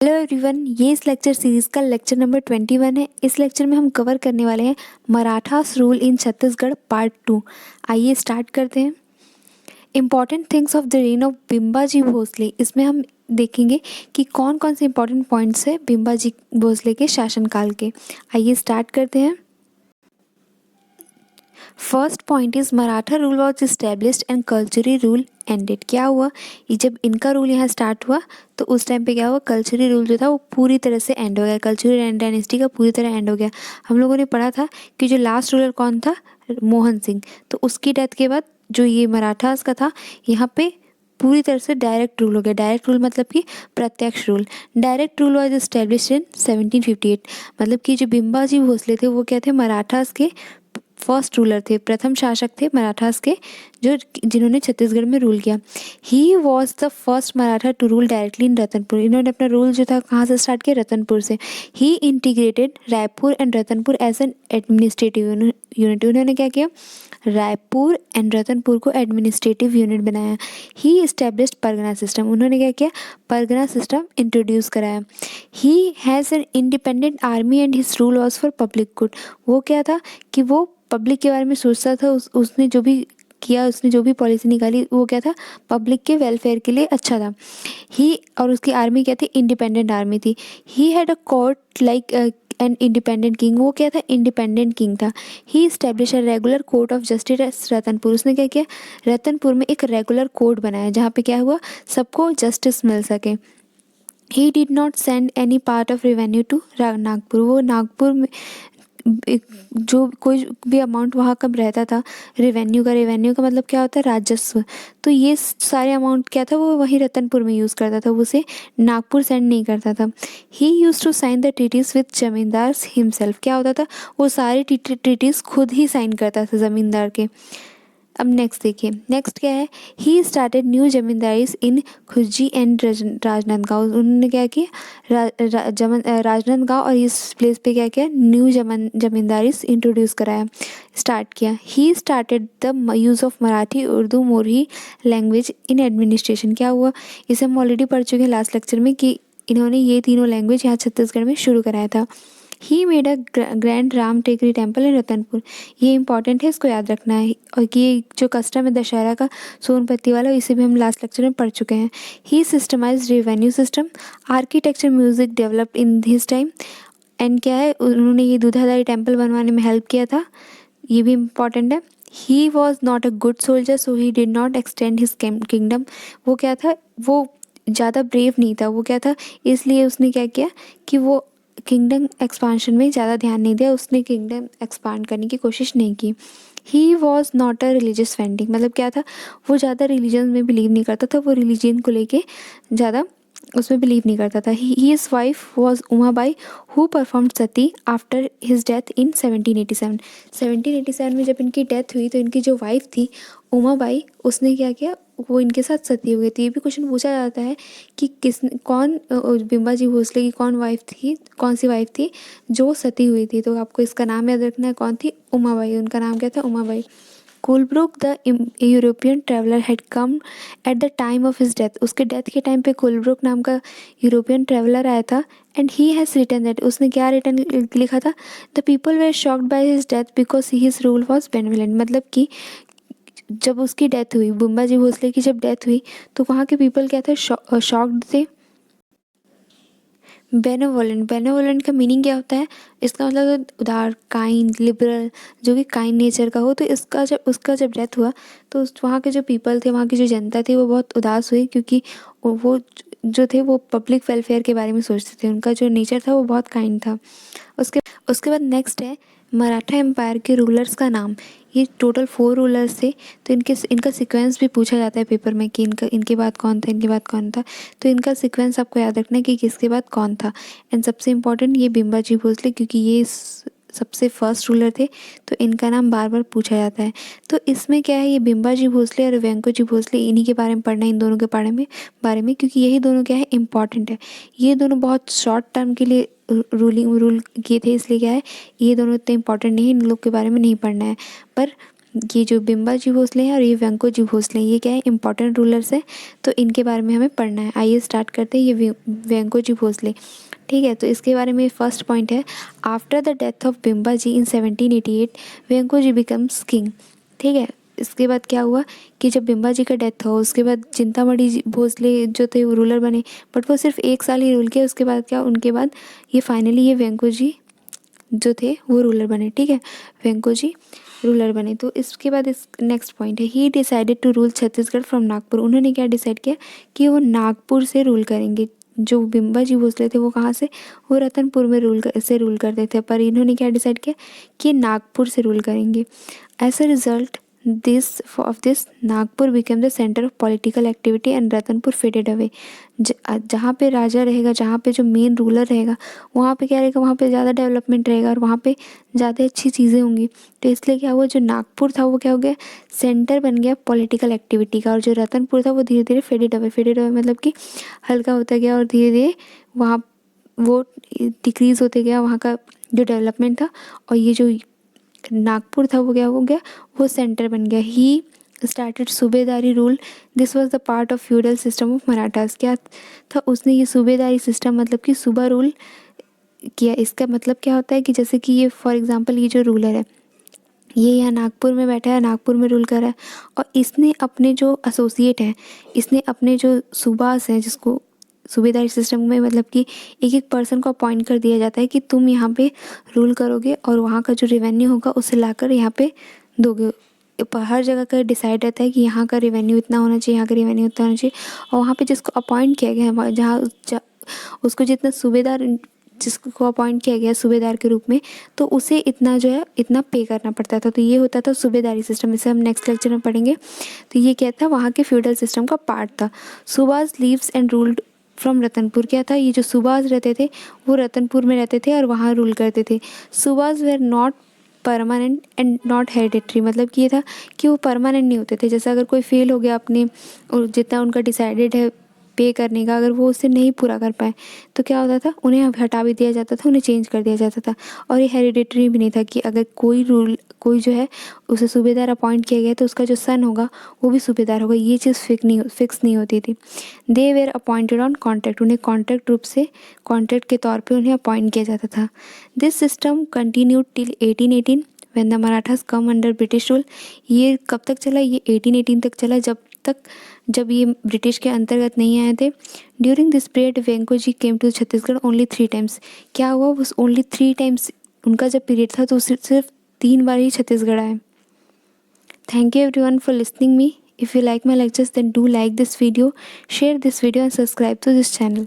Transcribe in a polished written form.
Hello everyone, ये इस lecture series का लेक्चर नंबर 21 है। इस लेक्चर में हम कवर करने वाले हैं Marathas rule in Chhattisgarh part 2। आइए स्टार्ट करते हैं। Important things of the reign of Bimbaji Bhosle. इसमें हम देखेंगे कि कौन कौन से इम्पॉर्टेंट पॉइंट्स है बिम्बाजी भोसले के शासनकाल के। आइए स्टार्ट करते हैं। First point is Maratha rule was established and cultural rule ended. क्या हुआ, ये जब इनका रूल यहाँ स्टार्ट हुआ तो उस टाइम पे क्या हुआ, कल्चरल रूल जो था वो पूरी तरह से एंड हो गया। कल्चरल डायनेस्टी का पूरी तरह एंड हो गया। हम लोगों ने पढ़ा था कि जो लास्ट रूलर कौन था, मोहन सिंह। तो उसकी डेथ के बाद जो ये मराठास का था, यहाँ पे पूरी तरह से डायरेक्ट रूल हो गया। डायरेक्ट रूल मतलब कि प्रत्यक्ष rule. Direct rule was established in 1758। मतलब कि जो बिम्बाजी भोसले थे वो क्या थे, मराठास के फर्स्ट रूलर थे, प्रथम शासक थे मराठास के, जो जिन्होंने छत्तीसगढ़ में रूल किया। He was the first Maratha to rule directly in Ratanpur. इन्होंने अपना रूल जो था कहाँ से स्टार्ट किया, रतनपुर से। He integrated Raipur and Ratanpur as an administrative unit. उन्होंने क्या किया, रायपुर एंड रतनपुर को एडमिनिस्ट्रेटिव यूनिट बनाया। ही इस्टेब्लिश्ड परगना सिस्टम। उन्होंने क्या किया, परगना सिस्टम इंट्रोड्यूस कराया। He has an independent army and his rule was for public good. वो क्या था कि वो पब्लिक के बारे में सोचता था। उसने जो भी किया, उसने जो भी पॉलिसी निकाली वो क्या था, पब्लिक के वेलफेयर के लिए अच्छा था। ही और उसकी आर्मी क्या थी, इंडिपेंडेंट आर्मी थी। He had a court like an independent king. वो क्या था, इंडिपेंडेंट किंग था। He establish a regular court of justice Ratanpur. उसने क्या किया, रतनपुर में एक रेगुलर कोर्ट बनाया जहाँ पे क्या हुआ, सबको जस्टिस मिल सके। He did not send any part of revenue to Nagpur. वो नागपुर में जो कोई भी अमाउंट वहाँ कब रहता था, रेवेन्यू का मतलब क्या होता है, राजस्व। तो ये सारे अमाउंट क्या था, वो वहीं रतनपुर में यूज़ करता था, उसे नागपुर सेंड नहीं करता था। He used to sign the treaties with zamindar himself. क्या होता था, वो सारे ट्रीटीज खुद ही साइन करता था ज़मींदार के। अब नेक्स्ट देखिए, नेक्स्ट क्या है, he started new zamindaris in Khujji and Rajnandgaon. उन्होंने क्या किया, राजनांदगांव और इस प्लेस पे क्या किया, न्यू जमींदारीज इंट्रोड्यूस कराया, स्टार्ट किया। He started the use of Marathi, Urdu, Modi language in administration. क्या हुआ, इसे हम ऑलरेडी पढ़ चुके हैं लास्ट लेक्चर में कि इन्होंने ये तीनों लैंग्वेज यहाँ छत्तीसगढ़ में शुरू कराया था। He made a grand Ram Tekri temple in Ratanpur. ये इंपॉर्टेंट है, इसको याद रखना है। और ये जो कस्टम है दशहरा का सोनपत्ती वाला, इसे भी हम लास्ट लेक्चर में पढ़ चुके हैं। He systemise revenue system, architecture, music developed in this time. And क्या है, उन्होंने ये दूधाधारी टेम्पल बनवाने में हेल्प किया था, ये भी इम्पॉर्टेंट है। ही was not a good soldier so he did not extend his kingdom. वो क्या था, वो ज़्यादा ब्रेव नहीं था। वो क्या था, इसलिए उसने क्या किया कि वो किंगडम एक्सपांशन में ज़्यादा ध्यान नहीं दिया, उसने किंगडम एक्सपांड करने की कोशिश नहीं की। He was not a religious फैंडिंग। मतलब क्या था, वो ज़्यादा रिलीजन में बिलीव नहीं करता था, वो रिलीजन को लेके ज़्यादा उसमें बिलीव नहीं करता था। His wife was Umabai who perform Sati after his death in 1787। 1787 में जब इनकी डेथ हुई तो इनकी जो वाइफ थी उमाबाई, उसने क्या किया, वो इनके साथ सती हो गई थी। ये भी क्वेश्चन पूछा जाता है कि कौन बिम्बाजी भोसले की कौन वाइफ थी, कौन सी वाइफ थी जो सती हुई थी। तो आपको इसका नाम याद रखना है, कौन थी, उमाबाई। उनका नाम क्या था, Umabai. Colebrooke the European traveller had come at the time of his death. उसके डेथ के टाइम पे कोलब्रुक नाम का यूरोपियन ट्रैवलर आया था। And he has written that, उसने क्या रिटर्न लिखा था, the people were shocked by his death because his rule was benevolent. मतलब कि जब उसकी डेथ हुई, बिम्बाजी भोसले की जब डेथ हुई, तो वहाँ के पीपल क्या थे, शॉक्ड थे। बेनेवोलेंट का मीनिंग क्या होता है, इसका मतलब उदार, काइंड, लिबरल, जो भी काइंड नेचर का हो। तो उसका जब डेथ हुआ तो वहाँ के जो पीपल थे, वहाँ की जो जनता थी, वो बहुत उदास हुई, क्योंकि वो जो थे वो पब्लिक वेलफेयर के बारे में सोचते थे। उनका जो नेचर था वो बहुत काइंड था। उसके उसके बाद नेक्स्ट है मराठा एम्पायर के रूलर्स का नाम। ये टोटल 4 रूलर्स थे। तो इनका सीक्वेंस भी पूछा जाता है पेपर में कि इनके बाद कौन था, इनके बाद कौन था। तो इनका सीक्वेंस आपको याद रखना है कि किसके बाद कौन था। एंड सबसे इम्पॉर्टेंट ये बिम्बाजी भोसले, क्योंकि ये सबसे फर्स्ट रूलर थे, तो इनका नाम बार बार पूछा जाता है। तो इसमें क्या है, ये बिम्बाजी भोसले और वेंकोजी भोसले, इन्हीं के बारे में पढ़ना है, इन दोनों के बारे में, क्योंकि यही दोनों क्या है, इम्पॉर्टेंट है। ये दोनों बहुत शॉर्ट टर्म के लिए रूल किए थे, इसलिए क्या है, ये दोनों इतने इंपॉर्टेंट नहीं है, इन लोग के बारे में नहीं पढ़ना है। पर ये जो बिम्बा जी भोसले हैं और ये वेंको जी भोसले हैं, ये क्या है, इंपॉर्टेंट रूलर्स हैं, तो इनके बारे में हमें पढ़ना है। आइए स्टार्ट करते हैं। ये वेंको जी भोसले, ठीक है, तो इसके बारे में फर्स्ट पॉइंट है, after the death of Bimba ji in 1788 Venko ji becomes king. ठीक है, इसके बाद क्या हुआ कि जब बिम्बा जी का डेथ हुआ उसके बाद चिंतामणि भोसले जो थे वो रूलर बने, बट वो सिर्फ 1 साल ही रूल किया। उसके बाद क्या, उनके बाद ये फाइनली ये वेंको जी जो थे वो रूलर बने। ठीक है, वेंको जी रूलर बने। तो इसके बाद इस नेक्स्ट पॉइंट है, he decided to rule Chhattisgarh from Nagpur. उन्होंने क्या डिसाइड किया कि वो नागपुर से रूल करेंगे। जो बिम्बा जी भोसले थे वो कहाँ से, वो रतनपुर में रूल करते थे, पर इन्होंने क्या डिसाइड किया कि नागपुर से रूल करेंगे। As a result this Nagpur became the centre of political activity and Ratanpur faded away. जहाँ पे राजा रहेगा, जहाँ पे जो मेन रूलर रहेगा, वहाँ पे क्या रहेगा, वहाँ पे ज़्यादा डेवलपमेंट रहेगा और वहाँ पे ज़्यादा अच्छी चीज़ें होंगी। तो इसलिए क्या हुआ, जो नागपुर था वो क्या हो गया, सेंटर बन गया पॉलिटिकल एक्टिविटी का, और जो रतनपुर था वो धीरे धीरे फेडेड अवे मतलब कि हल्का होता गया और धीरे धीरे वहाँ वो डिक्रीज़ होते गया वहाँ का जो डेवलपमेंट था। और ये जो नागपुर था वो क्या हो गया, वो सेंटर बन गया। He started subedari rule, this was the part of feudal system of Marathas. क्या था, उसने ये सूबेदारी सिस्टम मतलब कि सूबा रूल किया। इसका मतलब क्या होता है कि जैसे कि ये फॉर एग्जांपल ये जो रूलर है ये यहाँ नागपुर में बैठा है, नागपुर में रूल कर रहा है, और इसने अपने जो एसोसिएट हैं, इसने अपने जो सूबास हैं, जिसको सूबेदारी सिस्टम में मतलब कि एक एक पर्सन को अपॉइंट कर दिया जाता है कि तुम यहाँ पे रूल करोगे और वहाँ का जो रेवेन्यू होगा उसे लाकर यहाँ पे दोगे। हर जगह का डिसाइड रहता है कि यहाँ का रेवेन्यू इतना होना चाहिए, यहाँ का रेवेन्यू इतना होना चाहिए, और वहाँ पे जिसको अपॉइंट किया गया है, उसको जितना सूबेदार जिसको अपॉइंट किया गया सूबेदार के रूप में, तो उसे इतना जो है इतना पे करना पड़ता था। तो ये होता था सूबेदारी सिस्टम। इसे हम नेक्स्ट लेक्चर में पढ़ेंगे। तो ये क्या था, वहाँ के फ्यूडल सिस्टम का पार्ट था। Subahs leaves and ruled from Ratanpur. क्या था, ये जो सूबाज रहते थे वो रतनपुर में रहते थे और वहाँ रूल करते थे। Subahs were not permanent and not hereditary, मतलब कि ये था कि वो परमानेंट नहीं होते थे। जैसे अगर कोई फेल हो गया अपने और जितना उनका डिसाइडेड है पे करने का, अगर वो उससे नहीं पूरा कर पाए तो क्या होता था, उन्हें हटा भी दिया जाता था, उन्हें चेंज कर दिया जाता था। और ये हेरिडिटरी भी नहीं था कि अगर कोई जो है उसे सूबेदार अपॉइंट किया गया तो उसका जो सन होगा वो भी सूबेदार होगा, ये चीज़ फिक्स नहीं होती थी। They were appointed on contract, उन्हें कॉन्ट्रैक्ट रूप से कॉन्ट्रैक्ट के तौर पे उन्हें अपॉइंट किया जाता था। This system continued till 1818 when the Marathas come under British rule. ये कब तक चला, ये 1818 तक चला, जब ये ब्रिटिश के अंतर्गत नहीं आए थे। During this period Venko ji came to Chhattisgarh only 3 times. क्या हुआ, बस ओनली 3 टाइम्स उनका जब पीरियड था तो सिर्फ 3 बार ही छत्तीसगढ़ आए। Thank you everyone for listening me. If you like my lectures then do like this video, share this video and subscribe to this channel.